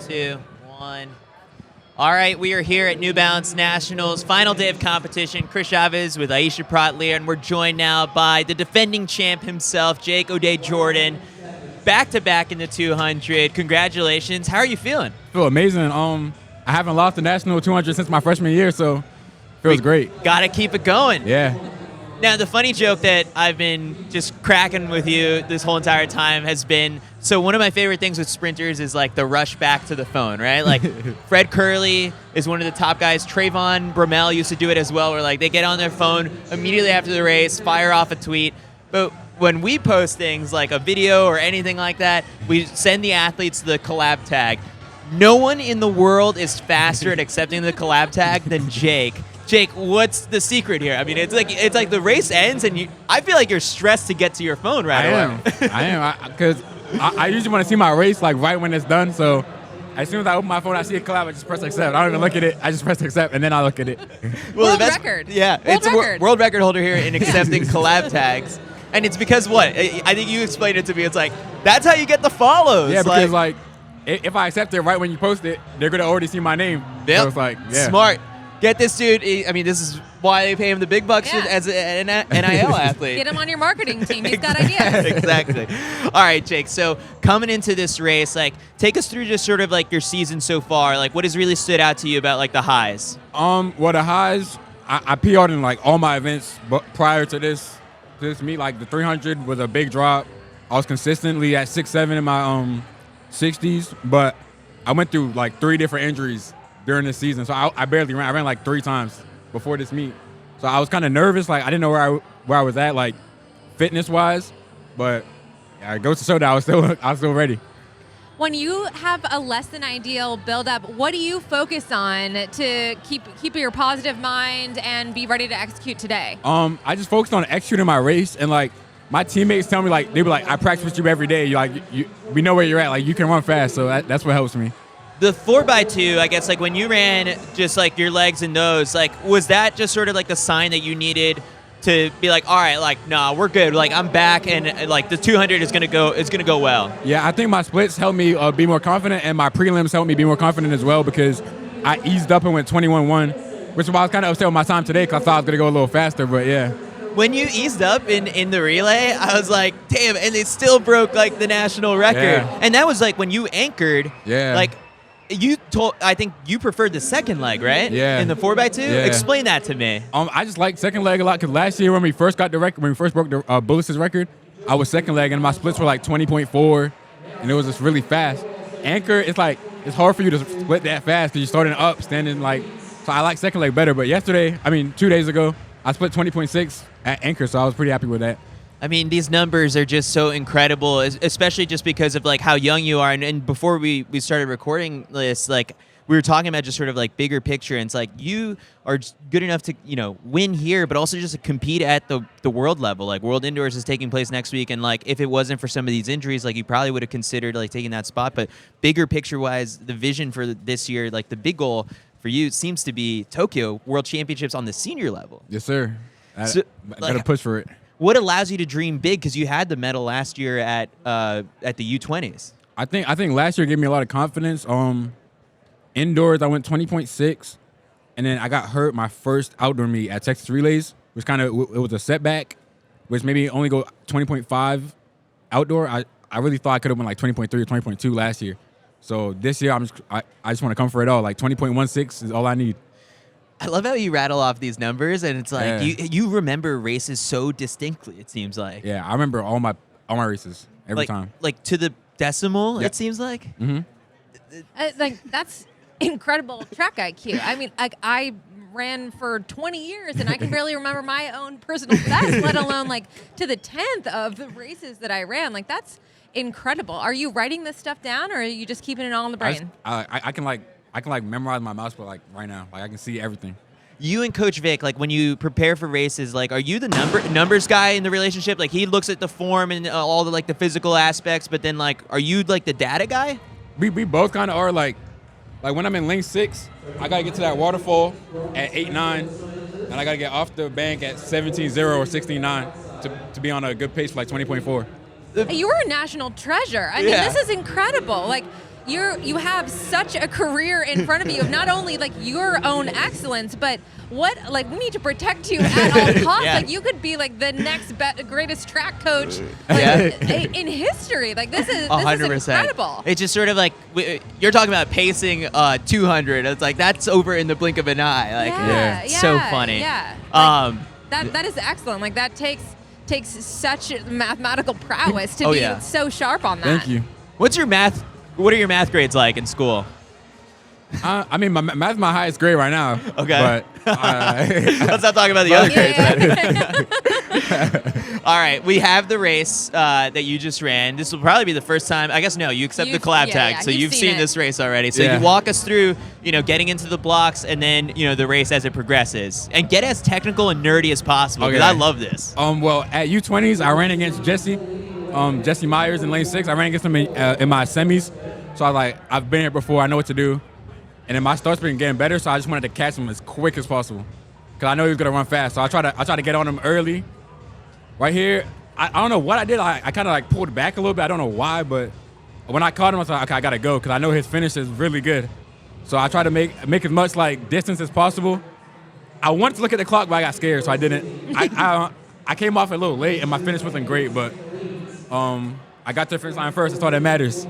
2, 1. All right, we are here at New Balance Nationals, final day of competition. Chris Chavez with Aisha Pratlier, and we're joined now by the defending champ himself, Jake Odey-Jordan, back-to-back in the 200. Congratulations. How are you feeling? I feel amazing. I haven't lost the national 200 since my freshman year, so it feels great. Got to keep it going. Yeah. Now, the funny joke that I've been just cracking with you this whole entire time has been, so one of my favorite things with sprinters is like the rush back to the phone, right? Like Fred Curley is one of the top guys. Trayvon Bromell used to do it as well, where like they get on their phone immediately after the race, fire off a tweet. But when we post things like a video or anything like that, we send the athletes the collab tag. No one in the world is faster at accepting the collab tag than Jake. Jake, what's the secret here? I mean, it's like the race ends, and I feel like you're stressed to get to your phone right away. I am, because I usually want to see my race like right when it's done. So as soon as I open my phone, I see a collab, I just press accept. I don't even look at it. I just press accept, and then I look at it. Well, world record. Yeah, it's a world record holder here in accepting collab tags. And it's because what? I think you explained it to me. It's like, that's how you get the follows. Yeah, because like if I accept it right when you post it, they're going to already see my name. Yep. So it's like, yeah. Smart. Get this dude. I mean, this is why they pay him the big bucks as an NIL athlete. Get him on your marketing team. He's got ideas. Exactly. All right, Jake. So coming into this race, like, take us through just sort of like your season so far. Like, what has really stood out to you about like the highs? Well, the highs, I PR'd in like all my events, but prior to this meet, like the 300 was a big drop. I was consistently at 6'7" in my 60s, but I went through like 3 different injuries during this season, so I barely ran. I ran like 3 times before this meet, so I was kind of nervous. Like I didn't know where I was at, like fitness-wise, but yeah, it goes to show that I was still ready. When you have a less than ideal build-up, what do you focus on to keep your positive mind and be ready to execute today? I just focused on executing my race, and like my teammates tell me, like they were like, I practice with you every day. We know where you're at. Like you can run fast, so that's what helps me. The 4x2, I guess, like when you ran just like your legs and nose, like was that just sort of like the sign that you needed to be like, all right, like nah, we're good. Like I'm back, and like the 200 is gonna go well. Yeah, I think my splits helped me be more confident, and my prelims helped me be more confident as well because I eased up and went 21-1, which is why I was kind of upset with my time today because I thought I was gonna go a little faster. But yeah. When you eased up in the relay, I was like, damn, and it still broke like the national record. Yeah. And that was like when you anchored. Yeah. Like. I think you preferred the second leg, right? Yeah. In the 4x2? Yeah. Explain that to me. I just like second leg a lot because last year when we first got the record, when we first broke the Bullis' record, I was second leg and my splits were like 20.4, and it was just really fast. Anchor, it's hard for you to split that fast because you're starting up, standing like. So I like second leg better. But 2 days ago, I split 20.6 at anchor, so I was pretty happy with that. I mean, these numbers are just so incredible, especially just because of like how young you are. And before we started recording this, like we were talking about just sort of like bigger picture. And it's like you are good enough to, win here, but also just to compete at the world level. Like World Indoors is taking place next week. And like if it wasn't for some of these injuries, like you probably would have considered like taking that spot. But bigger picture wise, the vision for this year, like the big goal for you seems to be Tokyo World Championships on the senior level. Yes, sir. So, gotta push for it. What allows you to dream big? Because you had the medal last year at the U20s. I think last year gave me a lot of confidence. Indoors, I went 20.6, and then I got hurt my first outdoor meet at Texas Relays, which it was a setback, which maybe only go 20.5 outdoor. I really thought I could have went like 20.3 or 20.2 last year. So this year, I just want to come for it all. Like 20.16 is all I need. I love how you rattle off these numbers, and it's like you remember races so distinctly. It seems like. Yeah, I remember all my races every time. Like to the decimal. Yeah. It seems like. Mm-hmm. That's incredible track IQ. I mean, like I ran for 20 years, and I can barely remember my own personal best, let alone like to the 10th of the races that I ran. Like that's incredible. Are you writing this stuff down, or are you just keeping it all in the brain? I can memorize my mouse, but like right now, like I can see everything. You and Coach Vic, like when you prepare for races, like are you the numbers guy in the relationship? Like he looks at the form and all the like the physical aspects, but then like are you like the data guy? We both kind of are. Like when I'm in lane 6, I gotta get to that waterfall at 8.9, and I gotta get off the bank at 17.0 or 16.9 to be on a good pace for like 20.4. You were a national treasure. I mean, this is incredible. Like. you have such a career in front of you of not only like your own excellence, but what like we need to protect you at all costs. Yeah. Like you could be like the next greatest track coach like, in history. Like this is 100%. incredible. It's just sort of like you're talking about pacing 200. It's like that's over in the blink of an eye. Like so funny. Yeah. That is excellent. Like that takes such mathematical prowess to be so sharp on that. Thank you. What are your math grades like in school? I mean, my math's my highest grade right now. Okay. But Let's not talk about the other grades. All right, we have the race that you just ran. This will probably be the first time. I guess no, you accept the collab tag, so you've seen this race already. So you walk us through, getting into the blocks and then the race as it progresses, and get as technical and nerdy as possible. Because I love this. Well, at U20s, I ran against Jesse Myers in lane 6. I ran against him in my semis. So I've been here before. I know what to do. And then my start's been getting better, so I just wanted to catch him as quick as possible, because I know he was gonna run fast. So I try to get on him early. Right here, I don't know what I did. I kind of pulled back a little bit. I don't know why, but when I caught him, I was like, okay, I gotta go, because I know his finish is really good. So I try to make as much distance as possible. I wanted to look at the clock, but I got scared, so I didn't. I came off a little late, and my finish wasn't great, but I got to the finish line first. That's all that matters.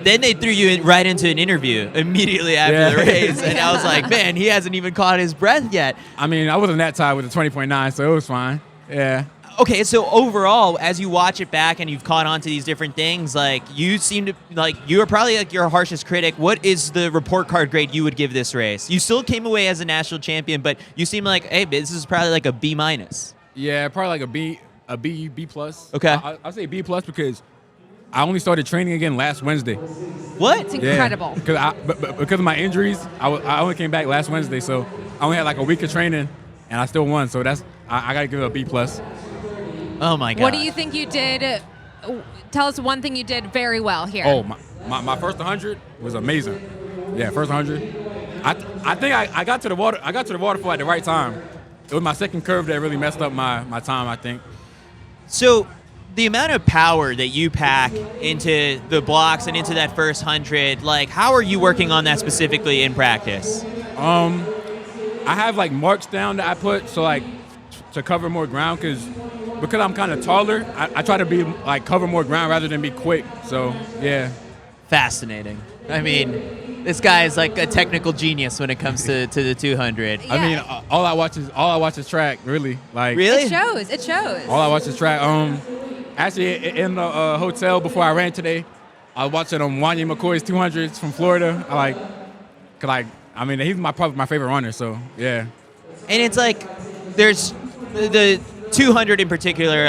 Then they threw you right into an interview immediately after the race, and I was like, man, he hasn't even caught his breath yet. I mean, I wasn't that tired with the 20.9, so it was fine. Yeah. Okay, so overall, as you watch it back and you've caught on to these different things, you seem to you are probably your harshest critic. What is the report card grade you would give this race? You still came away as a national champion, but you seem like, hey, this is probably a B minus. Yeah, probably a B plus. Okay. I'll say B plus because I only started training again last Wednesday. What? It's incredible. Yeah, because of my injuries, I only came back last Wednesday, so I only had a week of training, and I still won. So I got to give it a B plus. Oh my God. What do you think you did? Tell us one thing you did very well here. Oh, my first 100 was amazing. Yeah, first 100. I think I got to the water. I got to the waterfall at the right time. It was my second curve that really messed up my time, I think. So the amount of power that you pack into the blocks and into that first 100, how are you working on that specifically in practice? I have marks down that I put to cover more ground because I'm kind of taller. I try to be cover more ground rather than be quick. So yeah. Fascinating. I mean, this guy is a technical genius when it comes to the 200. Yeah. I mean, all I watch is track. Really, Really? It shows. All I watch is track. Actually, in the hotel before I ran today, I was watching Wanya McCoy's 200s from Florida. I mean, he's probably my favorite runner. So yeah. And it's there's the 200 in particular,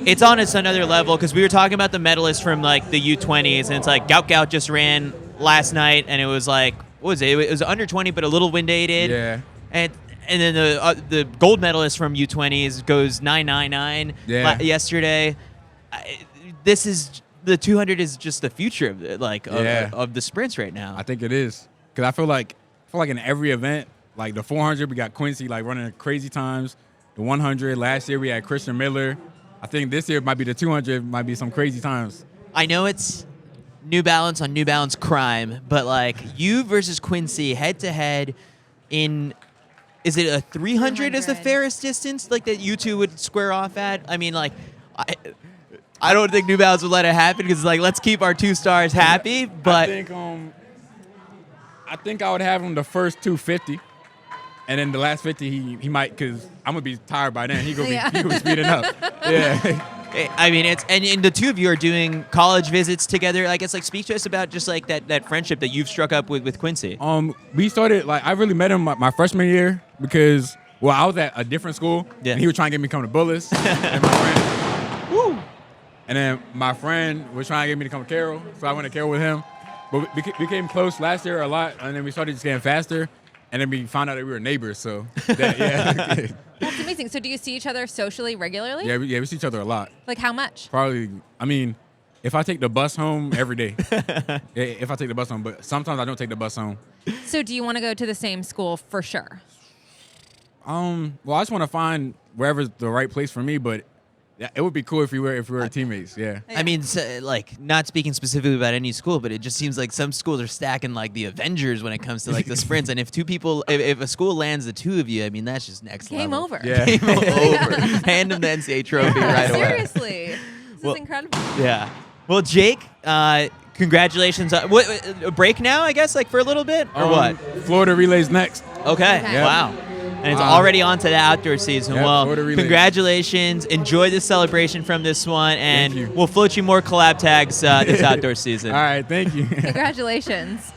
it's on another level, because we were talking about the medalists from the U20s, and it's Gout just ran last night, and it was what was it? It was under 20, but a little wind aided. Yeah. And then the gold medalist from U20s goes 9.99 yesterday. This is the 200 is just the future of of the sprints right now. I think it is, because I feel like in every event, the 400 we got Quincy running crazy times. The 100 last year we had Christian Miller. I think this year might be the 200 might be some crazy times. I know it's New Balance on New Balance crime, but you versus Quincy head to head in. Is it a 300 as the fairest distance that you two would square off at? I mean, I don't think New Balance would let it happen, because let's keep our 2 stars happy. But I think I would have him the first 250, and then the last 50 he might, because I'm gonna be tired by then. He gonna be speeding up. Yeah. I mean, and the two of you are doing college visits together. Speak to us about just that friendship that you've struck up with Quincy. We started I really met him my freshman year, because I was at a different school, and he was trying to get me to come to Bullis, and my friend was trying to get me to come to Carroll, so I went to Carroll with him. But we became close last year a lot, and then we started just getting faster, and then we found out that we were neighbors. So That's amazing. So do you see each other socially regularly? Yeah, we see each other a lot. How much? Probably, I mean, if I take the bus home every day. If I take the bus home, but sometimes I don't take the bus home. So do you want to go to the same school for sure? Well, I just want to find wherever's the right place for me, but Yeah, it would be cool if we were teammates. Yeah. I mean, like, not speaking specifically about any school, but it just seems like some schools are stacking like the Avengers when it comes to like the sprints. And if if a school lands the two of you, I mean, that's just next Game level. over. Yeah. Game over. Hand them the NCAA trophy right away. Seriously. This Well, is incredible. Yeah. Well, Jake, congratulations. What, a break now, I guess, like for a little bit, or what? Florida relays next. Okay. Okay. Wow. And it's Wow. already on to the outdoor season. Yep, Well, Florida relays. congratulations. Enjoy the celebration from this one, and Thank you. we'll float you more collab tags this outdoor season. All right, thank you. Congratulations.